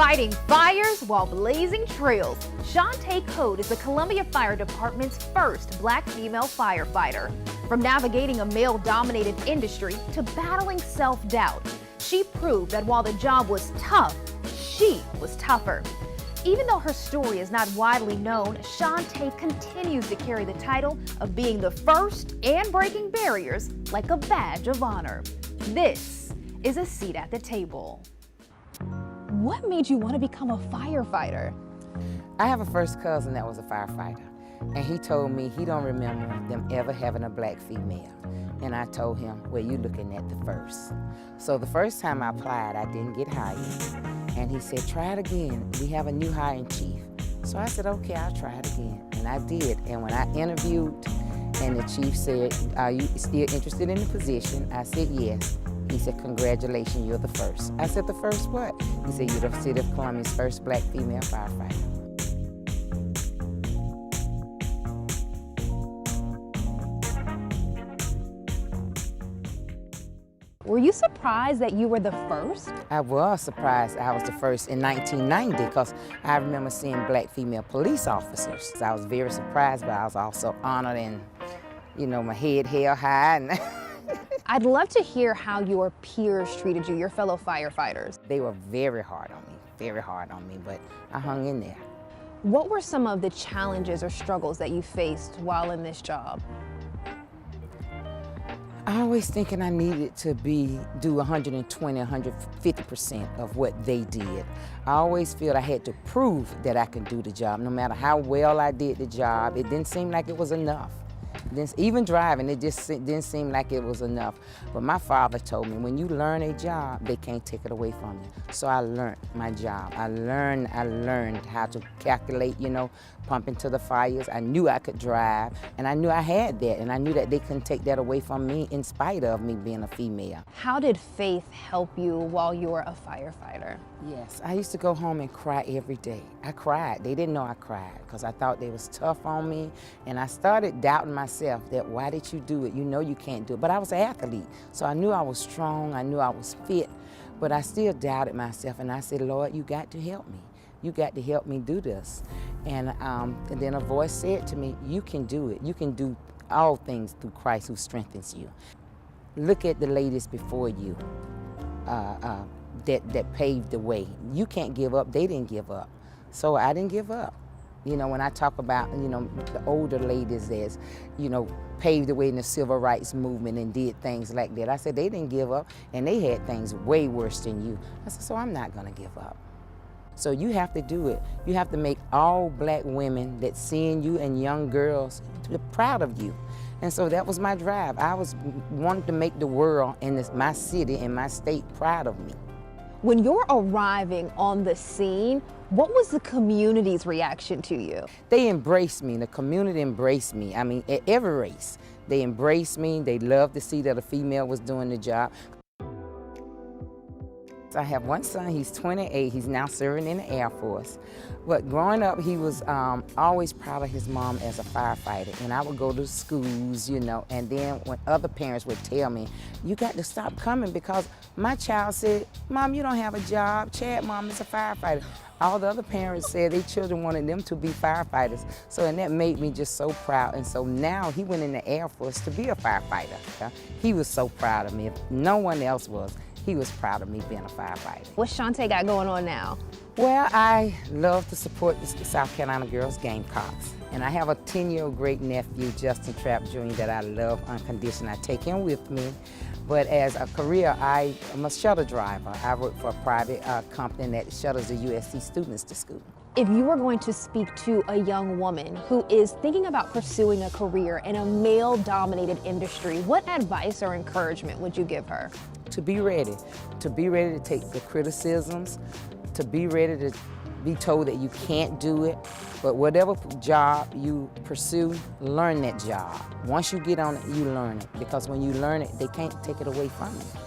Fighting fires while blazing trails, Chantè Coad is the Columbia Fire Department's first black female firefighter. From navigating a male-dominated industry to battling self-doubt, she proved that while the job was tough, she was tougher. Even though her story is not widely known, Chantè continues to carry the title of being the first and breaking barriers like a badge of honor. This is a seat at the table. What made you want to become a firefighter? I have a first cousin that was a firefighter, and he told me he don't remember them ever having a black female. And I told him, well, you're looking at the first. So the first time I applied, I didn't get hired. And he said, try it again. We have a new hiring chief. So I said, okay, I'll try it again. And I did. And when I interviewed, and the chief said, are you still interested in the position? I said, yes. He said, congratulations, you're the first. I said, the first what? He said, you're the City of Columbia's first black female firefighter. Were you surprised that you were the first? I was surprised I was the first in 1990 because I remember seeing black female police officers. I was very surprised, but I was also honored and, you know, my head held high. I'd love to hear how your peers treated you, your fellow firefighters. They were very hard on me, but I hung in there. What were some of the challenges or struggles that you faced while in this job? I always thinking I needed to do 120, 150% of what they did. I always feel I had to prove that I could do the job. No matter how well I did the job, it didn't seem like it was enough. Even driving, it just didn't seem like it was enough. But my father told me, when you learn a job, they can't take it away from you. So I learned my job. I learned how to calculate, you know, pump into the fires. I knew I could drive, and I knew I had that, and I knew that they couldn't take that away from me in spite of me being a female. How did faith help you while you were a firefighter? Yes, I used to go home and cry every day. I cried. They didn't know I cried because I thought they was tough on me, and I started doubting myself that why did you do it? You know you can't do it. But I was an athlete, so I knew I was strong, I knew I was fit, but I still doubted myself, and I said, Lord, you got to help me. You got to help me do this. And then a voice said to me, you can do it. You can do all things through Christ who strengthens you. Look at the ladies before you that paved the way. You can't give up. They didn't give up. So I didn't give up. You know, when I talk about, you know, the older ladies that's, you know, paved the way in the civil rights movement and did things like that, I said they didn't give up, and they had things way worse than you. I said, so I'm not gonna give up. So you have to do it. You have to make all black women that seeing you and young girls proud of you. And so that was my drive. I wanted to make the world and my city and my state proud of me. When you're arriving on the scene, what was the community's reaction to you? They embraced me. The community embraced me. I mean, at every race, they embraced me. They loved to see that a female was doing the job. I have one son, he's 28, he's now serving in the Air Force. But growing up, he was always proud of his mom as a firefighter. And I would go to schools, you know, and then when other parents would tell me, you got to stop coming because my child said, Mom, you don't have a job, Chad, Mom is a firefighter. All the other parents said their children wanted them to be firefighters. So, and that made me just so proud. And so now he went in the Air Force to be a firefighter. He was so proud of me. If no one else was, he was proud of me being a firefighter. What's Chantè got going on now? Well, I love to support the South Carolina girls Gamecocks. And I have a 10-year-old great nephew, Justin Trapp Jr., that I love unconditionally. I take him with me. But as a career, I am a shuttle driver. I work for a private company that shuttles the USC students to school. If you were going to speak to a young woman who is thinking about pursuing a career in a male-dominated industry, what advice or encouragement would you give her? To be ready to take the criticisms, to be ready to be told that you can't do it, but whatever job you pursue, learn that job. Once you get on it, you learn it, because when you learn it, they can't take it away from you.